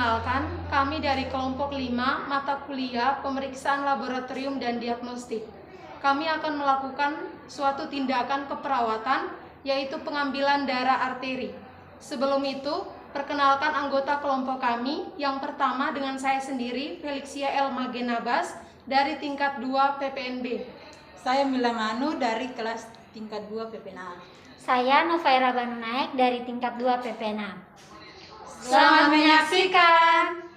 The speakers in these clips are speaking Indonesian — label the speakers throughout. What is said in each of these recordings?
Speaker 1: Perkenalkan, kami dari kelompok 5 mata kuliah pemeriksaan laboratorium dan diagnostik. Kami akan melakukan suatu tindakan keperawatan, yaitu pengambilan darah arteri. Sebelum itu, perkenalkan anggota kelompok kami. Yang pertama dengan saya sendiri, Felixia Elma Genabas dari tingkat 2 PPNB.
Speaker 2: Saya Mila Manu dari kelas tingkat 2 PPNA.
Speaker 3: Saya Novaira Banu Naik dari tingkat 2 PPNA.
Speaker 1: Selamat menyaksikan.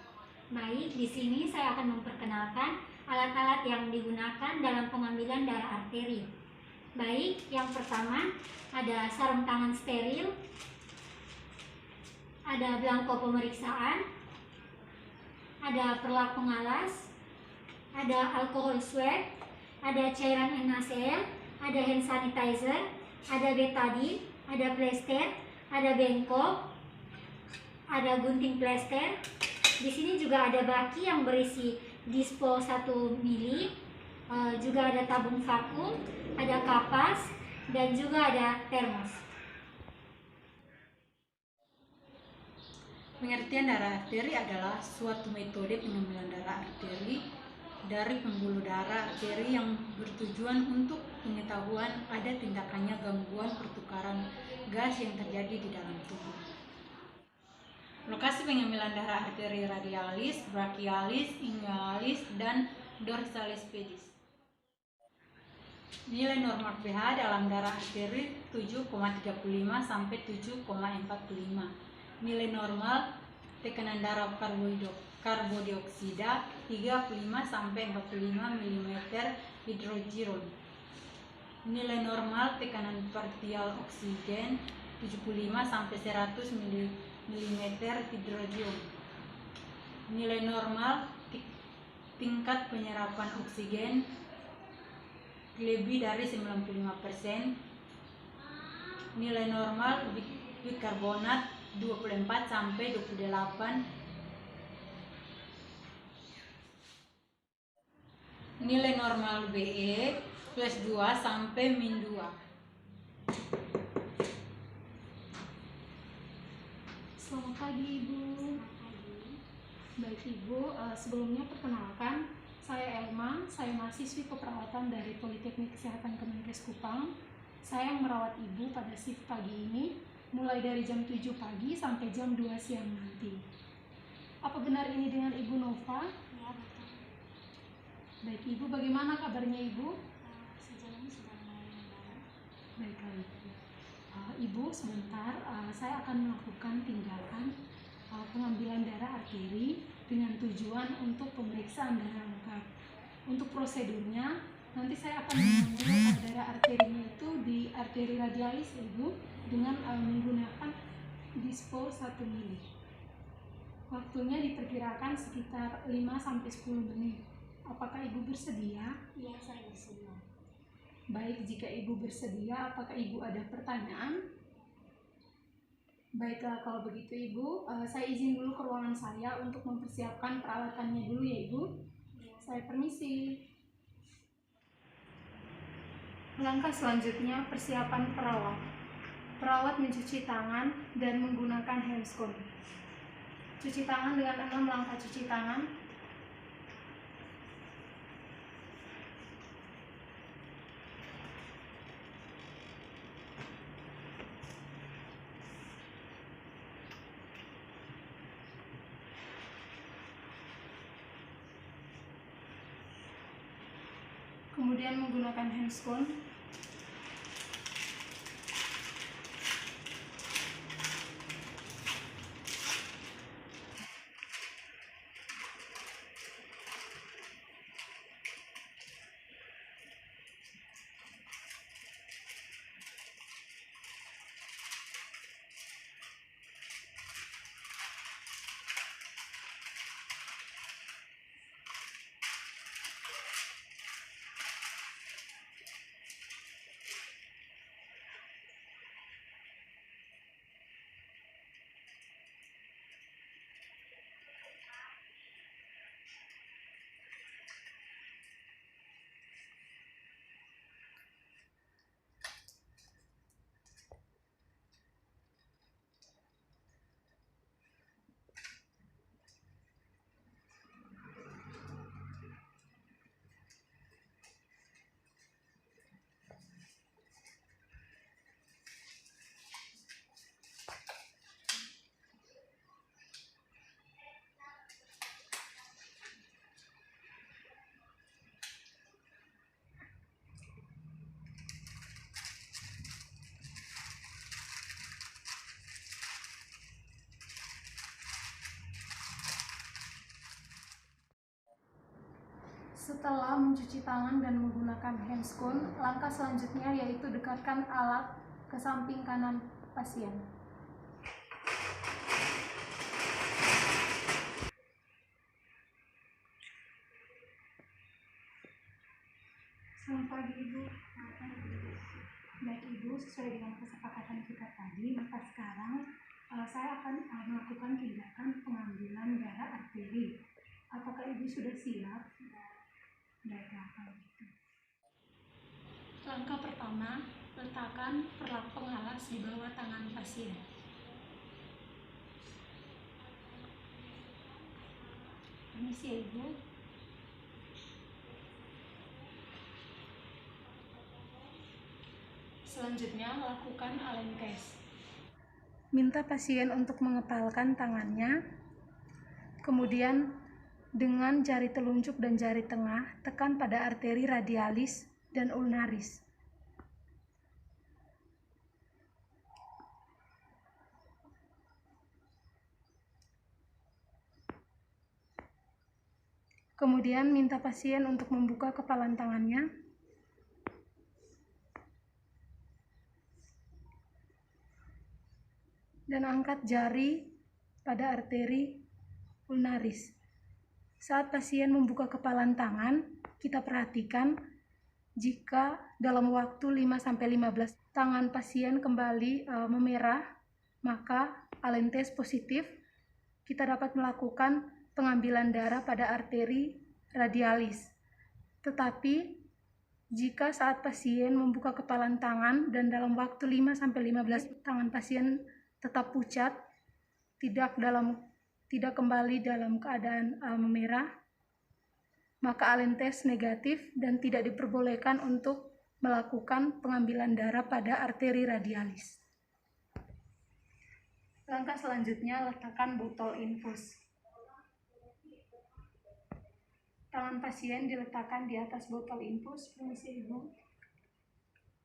Speaker 3: Baik, di sini saya akan memperkenalkan alat-alat yang digunakan dalam pengambilan darah arteri. Baik, yang pertama ada sarung tangan steril, ada belangko pemeriksaan, ada perlak pengalas, ada alkohol swab, ada cairan NaCl, ada hand sanitizer, ada betadine, ada plester, ada bengkok, ada gunting plester. Di sini juga ada baki yang berisi dispo 1 mili, juga ada tabung vakum, ada kapas, dan juga ada termos.
Speaker 2: Pengertian darah arteri adalah suatu metode pengambilan darah arteri dari pembuluh darah arteri yang bertujuan untuk pengetahuan ada tindakannya gangguan pertukaran gas yang terjadi di dalam tubuh. Lokasi pengambilan darah arteri radialis, brachialis, inguinalis, dan dorsalis pedis. Nilai normal pH dalam darah arteri 7,35 sampai 7,45. Nilai normal tekanan darah karbodioksida 35 sampai 45 mm hidrogiron. Nilai normal tekanan partial oksigen 75 sampai 100 mm hidrogiron. Nilai normal tingkat penyerapan oksigen lebih dari 95%. Nilai normal bikarbonat 24 sampai 28. Nilai normal Be plus 2 sampai min 2.
Speaker 1: Selamat pagi Ibu. Baik Ibu, sebelumnya perkenalkan, saya Elma, saya mahasiswi keperawatan dari Politeknik Kesehatan Kemenkes Kupang. Saya yang merawat Ibu pada shift pagi ini, mulai dari jam 7 pagi sampai jam 2 siang nanti. Apa benar ini dengan Ibu Nova?
Speaker 3: Ya, betul.
Speaker 1: Baik Ibu, bagaimana kabarnya Ibu?
Speaker 3: Sejauh ini sudah mulai membaik.
Speaker 1: Baiklah Ibu. Ibu, sebentar saya akan melakukan tindakan pengambilan darah arteri dengan tujuan untuk pemeriksaan darah lengkap. Untuk prosedurnya, nanti saya akan mengambil darah arterinya itu di arteri radialis Ibu dengan menggunakan dispo 1 mili. Waktunya diperkirakan sekitar 5-10 menit. Apakah Ibu bersedia?
Speaker 3: Iya, saya bersedia.
Speaker 1: Baik, jika Ibu bersedia, apakah Ibu ada pertanyaan? Baiklah, kalau begitu Ibu, saya izin dulu ke ruangan saya untuk mempersiapkan peralatannya dulu ya Ibu. Saya permisi. Langkah selanjutnya, persiapan perawat. Perawat mencuci tangan dan menggunakan handscoon. Cuci tangan dengan 6 langkah cuci tangan. Kemudian menggunakan handscoon. Setelah mencuci tangan dan menggunakan handscoon, langkah selanjutnya yaitu dekatkan alat ke samping kanan pasien. Selamat pagi Ibu. Baik Ibu, sesuai dengan kesepakatan kita tadi, maka sekarang saya akan melakukan tindakan pengambilan darah arteri. Apakah Ibu sudah siap? Baiklah kalau gitu. Langkah pertama, letakkan perlak pengalas di bawah tangan pasien. Permisi ya Ibu. Selanjutnya, lakukan alentez. Minta pasien untuk mengepalkan tangannya, kemudian dengan jari telunjuk dan jari tengah, tekan pada arteri radialis dan ulnaris. Kemudian minta pasien untuk membuka kepalan tangannya. Dan angkat jari pada arteri ulnaris. Saat pasien membuka kepalan tangan, kita perhatikan jika dalam waktu 5-15 tangan pasien kembali memerah, maka alentez positif. Kita dapat melakukan pengambilan darah pada arteri radialis. Tetapi jika saat pasien membuka kepalan tangan dan dalam waktu 5-15 tangan pasien tetap pucat, tidak kembali dalam keadaan memerah, maka alentez negatif dan tidak diperbolehkan untuk melakukan pengambilan darah pada arteri radialis. Langkah selanjutnya, letakkan botol infus. Tangan pasien diletakkan di atas botol infus, permisi Ibu,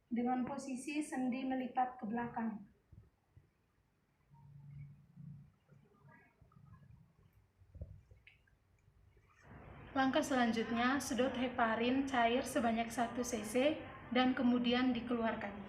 Speaker 1: dengan posisi sendi melipat ke belakang. Langkah selanjutnya, sedot heparin cair sebanyak 1 cc dan kemudian dikeluarkan.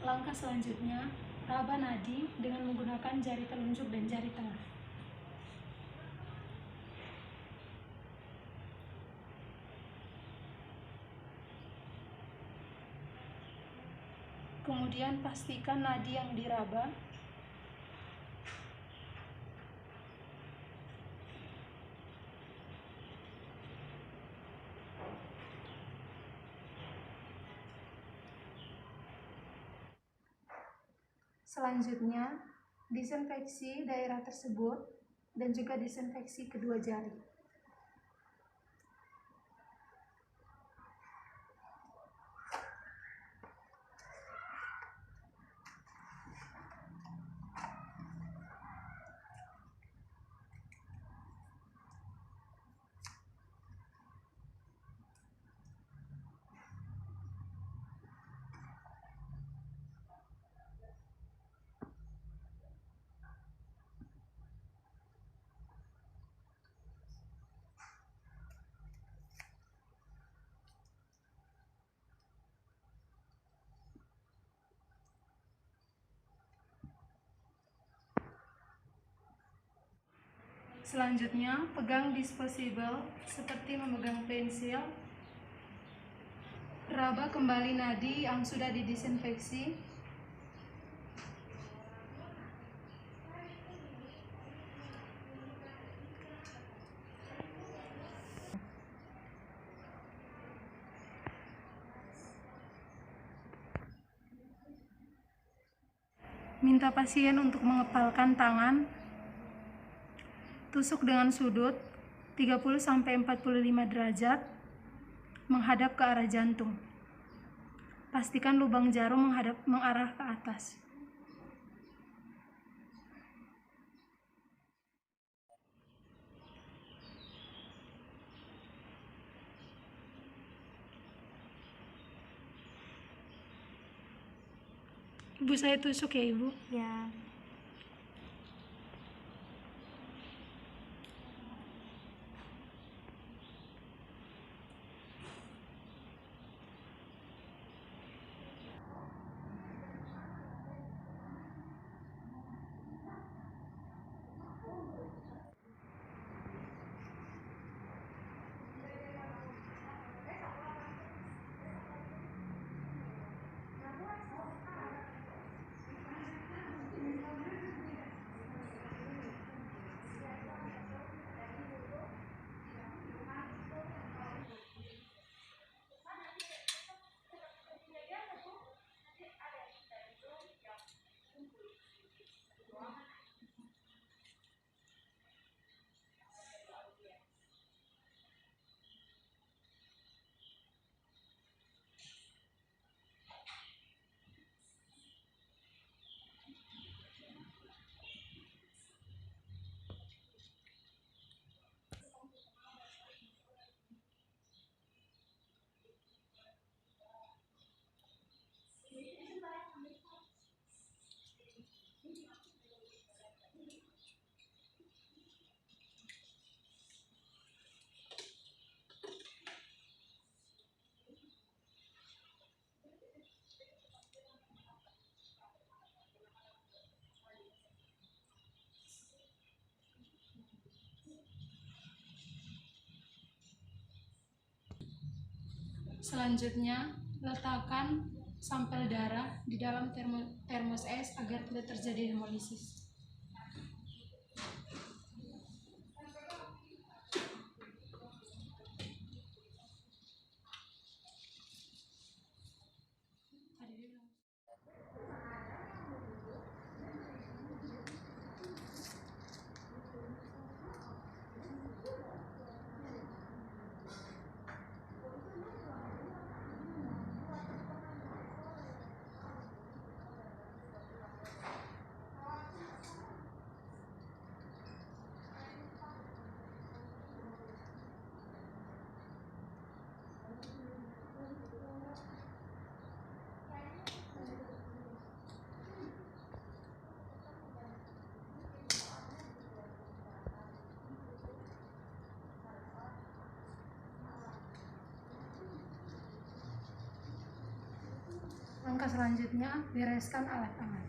Speaker 1: Langkah selanjutnya, raba nadi dengan menggunakan jari telunjuk dan jari tengah. Kemudian pastikan nadi yang diraba selanjutnya, disinfeksi daerah tersebut dan juga disinfeksi kedua jari. Selanjutnya, pegang disposable seperti memegang pensil. Raba kembali nadi yang sudah didisinfeksi. Minta pasien untuk mengepalkan tangan. Tusuk dengan sudut 30-45 derajat menghadap ke arah jantung. Pastikan lubang jarum mengarah ke atas. Ibu, saya tusuk ya, Ibu.
Speaker 3: Ya. Selanjutnya, letakkan sampel darah di dalam termos es agar tidak terjadi hemolisis. Langkah selanjutnya, bereskan alat-alat.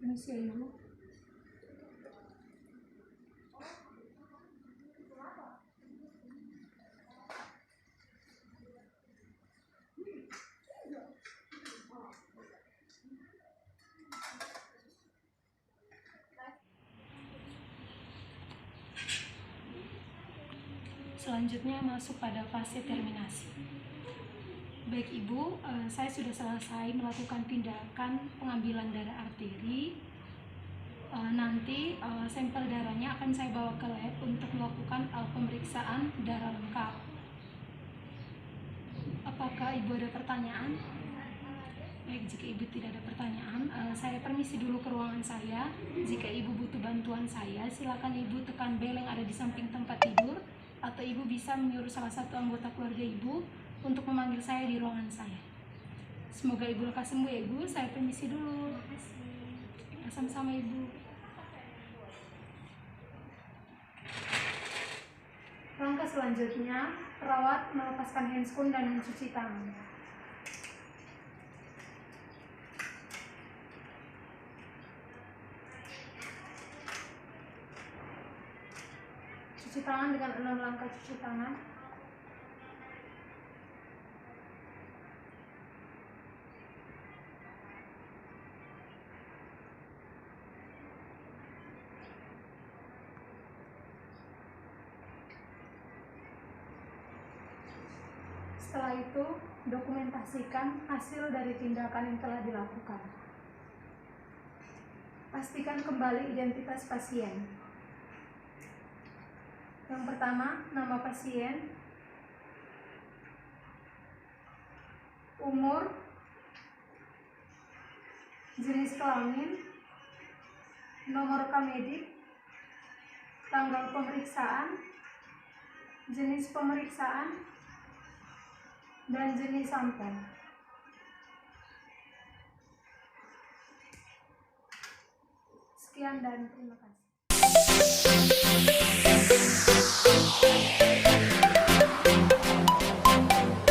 Speaker 3: Permisi ya, Ibu. Selanjutnya masuk pada fase terminasi. Baik Ibu, saya sudah selesai melakukan tindakan pengambilan darah arteri. Nanti sampel darahnya akan saya bawa ke lab untuk melakukan pemeriksaan darah lengkap. Apakah Ibu ada pertanyaan? Baik, jika Ibu tidak ada pertanyaan, saya permisi dulu ke ruangan saya. Jika Ibu butuh bantuan saya, silakan Ibu tekan bel yang ada di samping tempat tidur, atau Ibu bisa menyuruh salah satu anggota keluarga Ibu untuk memanggil saya di ruangan saya. Semoga Ibu lekas sembuh ya Ibu. Saya permisi dulu. Terima kasih.
Speaker 1: Sama-sama Ibu. Langkah selanjutnya, perawat melepaskan handscoon dan mencuci tangan. Cuci tangan dengan 6 langkah cuci tangan. Setelah itu, dokumentasikan hasil dari tindakan yang telah dilakukan. Pastikan kembali identitas pasien. Yang pertama, nama pasien, umur, jenis kelamin, nomor rekam medik, tanggal pemeriksaan, jenis pemeriksaan, dan jenis sampel. Sekian dan terima kasih.